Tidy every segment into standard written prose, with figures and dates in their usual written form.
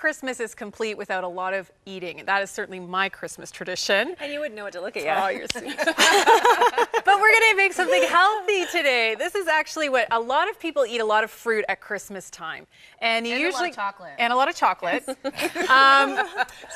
Christmas is complete without a lot of eating. And that is certainly my Christmas tradition. And you wouldn't know what to look at. Oh, you're sweet. But we're going to make something healthy today. This is actually what a lot of people eat, a lot of fruit at Christmas time. And you usually, a lot of chocolate. And a lot of chocolate. So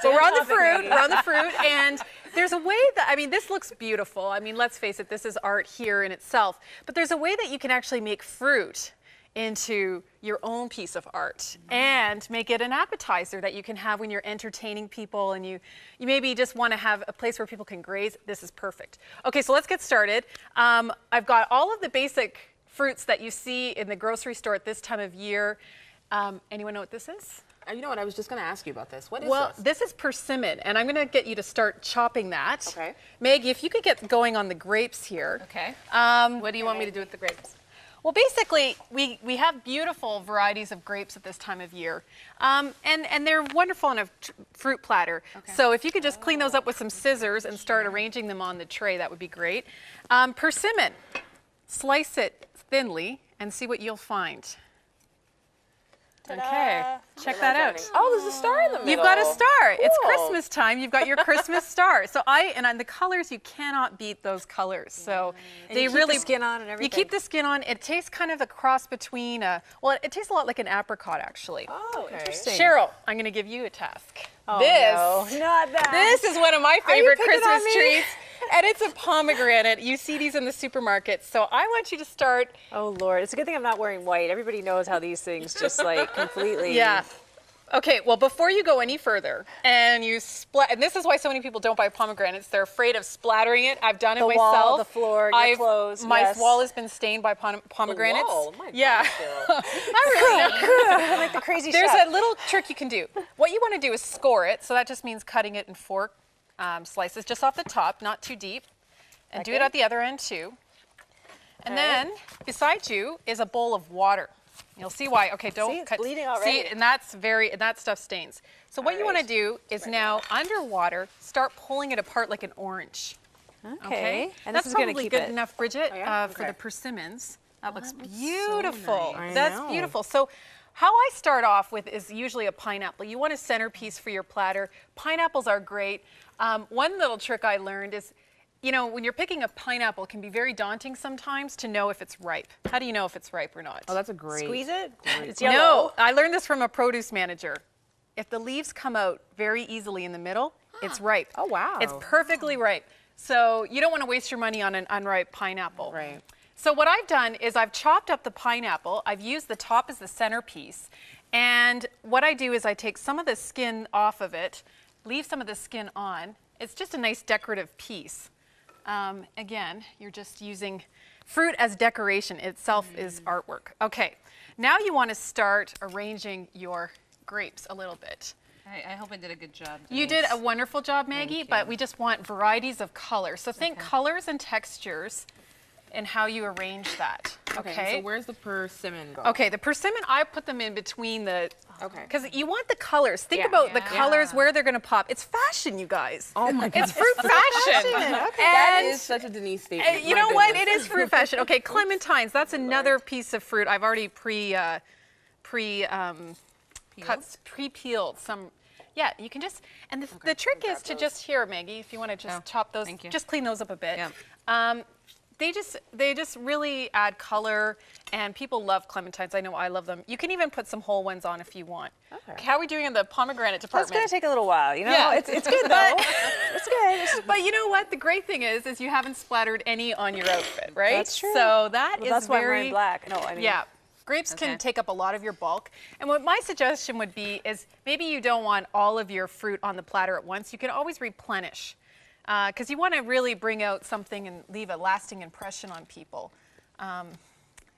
we're on the fruit. We're on the fruit. And there's a way that, I mean, this looks beautiful. I mean, let's face it, this is art here in itself. But there's a way that you can actually make fruit into your own piece of art and make it an appetizer that you can have when you're entertaining people and you maybe just want to have a place where people can graze. This is perfect. Okay, so let's get started. I've got all of the basic fruits that you see in the grocery store at this time of year. Anyone know what this is? You know what, I was just going to ask you about this. What is Well, this? this is persimmon, and I'm going to get you to start chopping that. Okay. Maggie, if you could get going on the grapes here. Okay. What do you want me to do with the grapes? Well, basically, we have beautiful varieties of grapes at this time of year, and they're wonderful on a fruit platter. Okay. So if you could just clean those up with some scissors and start arranging them on the tray, that would be great. Persimmon, slice it thinly and see what you'll find. Okay, check that out. Oh, there's a star in the middle. You've got a star. Cool. It's Christmas time. You've got your Christmas star. So and the colors, you cannot beat those colors. So And they you keep really the skin on and everything. You keep the skin on. It tastes kind of a cross between well, it tastes a lot like an apricot actually. Oh, Okay. interesting. Cheryl, I'm going to give you a task. Oh, this, no, not that. this is one of my Are you favorite picking on Christmas me? treats. And it's a pomegranate. You see these in the supermarket. So I want you to start. Oh, Lord. It's a good thing I'm not wearing white. Everybody knows how these things just like completely. Yeah. Okay, well, before you go any further, and and this is why so many people don't buy pomegranates. They're afraid of splattering it. I've done it The myself. wall, the floor, your clothes. My yes. wall has been stained by pomegranates. The wall? My Yeah. God, Not really. like the crazy There's chef. a little trick you can do. What you want to do is score it. So that just means cutting it in 4 slices just off the top, not too deep. And do it at the other end too. And then beside you is a bowl of water. You'll see why. Okay, don't See, it's cut. bleeding already. See, and that stuff stains. So what you want to do is now underwater start pulling it apart like an orange. Okay. And That's this is going to probably keep good it. enough, Bridget, yeah? for Okay. the persimmons. That looks so beautiful. nice. I That's know. beautiful. So how I start off with is usually a pineapple. You want a centerpiece for your platter. Pineapples are great. One little trick I learned is, you know, when you're picking a pineapple, it can be very daunting sometimes to know if it's ripe. How do you know if it's ripe or not? Oh, that's a great. Squeeze it. It's No, yellow. I learned this from a produce manager. If the leaves come out very easily in the middle, it's ripe. Oh, wow. It's perfectly ripe. So you don't want to waste your money on an unripe pineapple. Right. So what I've done is I've chopped up the pineapple. I've used the top as the centerpiece. And what I do is I take some of the skin off of it, leave some of the skin on. It's just a nice decorative piece. Again, you're just using fruit as decoration. Itself is artwork. Okay, now you want to start arranging your grapes a little bit. I hope I did a good job. You did a wonderful job, Maggie, but we just want varieties of colors. So think colors and textures and how you arrange that. Okay. So where's the persimmon go? Okay, the persimmon, I put them in between the, Okay. because you want the colors. Think Yeah. about the Yeah. colors, where they're going to pop. It's fashion, you guys. Oh my God. It's fruit fashion. That And is such a Denise statement. you My know what? goodness. It is fruit fashion. Okay, clementines. That's another piece of fruit. I've already pre-peeled some. Yeah, you can just, and the trick is to just here, Maggie, if you want to just chop those, thank you. just clean those up a bit. Yeah. They just really add color, and people love clementines. I know I love them. You can even put some whole ones on if you want. Okay. How are we doing in the pomegranate That's department? going to take a little while, you know? Yeah. It's good, though. It's good. But you know what? The great thing is you haven't splattered any on your outfit, right? That's true. So that is That's why I'm very wearing black. No, I mean. yeah. Grapes can take up a lot of your bulk. And what my suggestion would be is maybe you don't want all of your fruit on the platter at once. You can always replenish because you want to really bring out something and leave a lasting impression on people.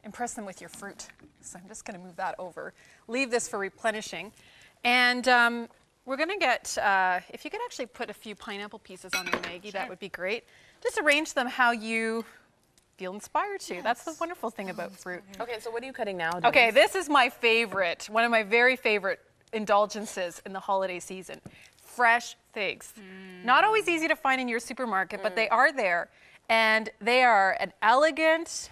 Impress them with your fruit. So I'm just going to move that over. Leave this for replenishing. And we're going to get, if you could actually put a few pineapple pieces on there, Maggie, that would be great. Just arrange them how you feel inspired to. That's the wonderful thing about fruit. Okay, so what are you cutting now? Okay, this is my favorite, one of my very favorite indulgences in the holiday season. Fresh figs. Not always easy to find in your supermarket, but they are there. And they are an elegant,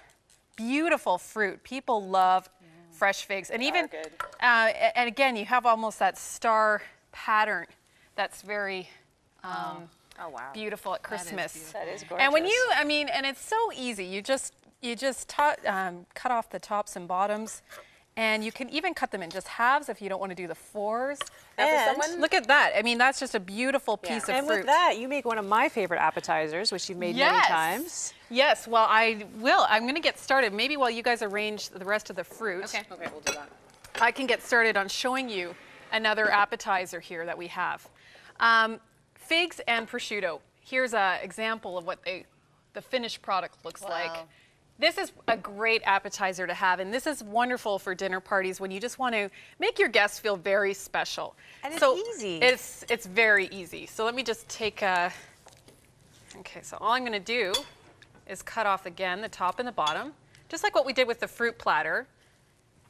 beautiful fruit. People love fresh figs. And even, good. and again, you have almost that star pattern that's very Oh, wow. beautiful at Christmas. That is gorgeous. And when you, I mean, and it's so easy. You just cut off the tops and bottoms, and you can even cut them in just halves if you don't want to do the fours. And Look at that. I mean, that's just a beautiful piece of and fruit. with that, you make one of my favorite appetizers, which you've made many times. Yes, well, I will. I'm going to get started. Maybe while you guys arrange the rest of the fruit, Okay, we'll do that. I can get started on showing you another appetizer here that we have. Figs and prosciutto. Here's an example of what the finished product looks like. This is a great appetizer to have, and this is wonderful for dinner parties when you just want to make your guests feel very special. And it's so easy. It's very easy. So let me just take a, okay, so all I'm going to do is cut off again the top and the bottom, just like what we did with the fruit platter.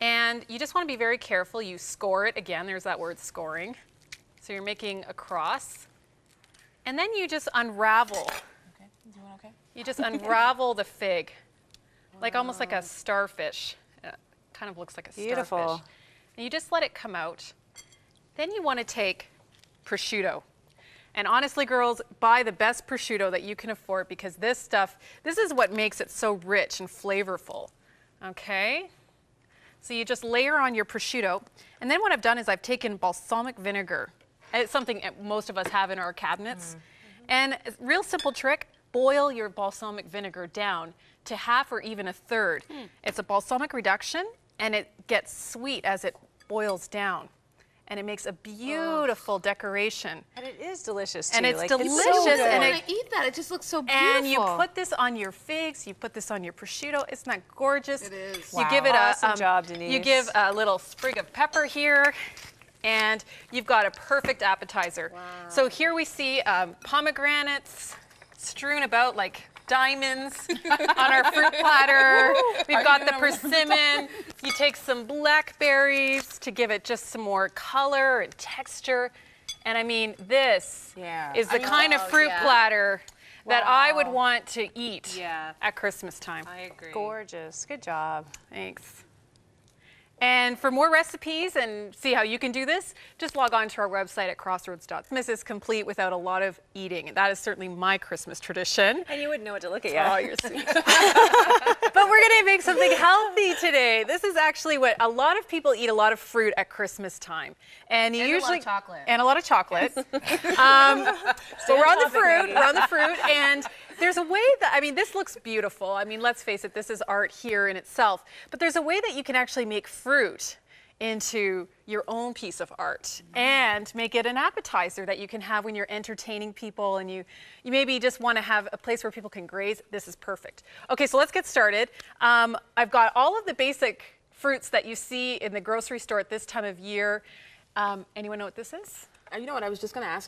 And you just want to be very careful. You score it. Again, there's that word scoring. So you're making a cross. And then you just unravel. Okay. You doing okay? You just unravel the fig, like almost like a starfish. It kind of looks like a Beautiful. starfish. And you just let it come out. Then you want to take prosciutto. And honestly, girls, buy the best prosciutto that you can afford, because this stuff, this is what makes it so rich and flavorful. Okay? So you just layer on your prosciutto. And then what I've done is I've taken balsamic vinegar. It's something most of us have in our cabinets. And a real simple trick, boil your balsamic vinegar down to half or even a third. It's a balsamic reduction, and it gets sweet as it boils down. And it makes a beautiful decoration. And it is delicious, too. And it's Like, delicious, so good. and When it- I eat that, it just looks so beautiful. And you put this on your figs, you put this on your prosciutto. Isn't that gorgeous? It is. You give it a Awesome job, Denise. You give a little sprig of pepper here, and you've got a perfect appetizer. So here we see pomegranates strewn about like diamonds on our fruit platter. We've got the persimmon. You take some blackberries to give it just some more color and texture. And I mean, this is the kind of fruit platter that I would want to eat at Christmas time. I agree. Gorgeous. Good job. Thanks. And for more recipes and see how you can do this, just log on to our website at crossroads.com. Christmas is complete without a lot of eating. That is certainly my Christmas tradition. And you wouldn't know what to look at Oh, yet. you're sweet. But we're going to make something healthy today. This is actually what a lot of people eat, a lot of fruit at Christmas time. And you And a lot of usually chocolate. And a lot of chocolate. So we're on the fruit, and there's a way that, I mean, this looks beautiful. I mean, let's face it, this is art here in itself. But there's a way that you can actually make fruit into your own piece of art and make it an appetizer that you can have when you're entertaining people, and you maybe just want to have a place where people can graze. This is perfect. Okay, so let's get started. I've got all of the basic fruits that you see in the grocery store at this time of year. Anyone know what this is? You know what? I was just going to ask you.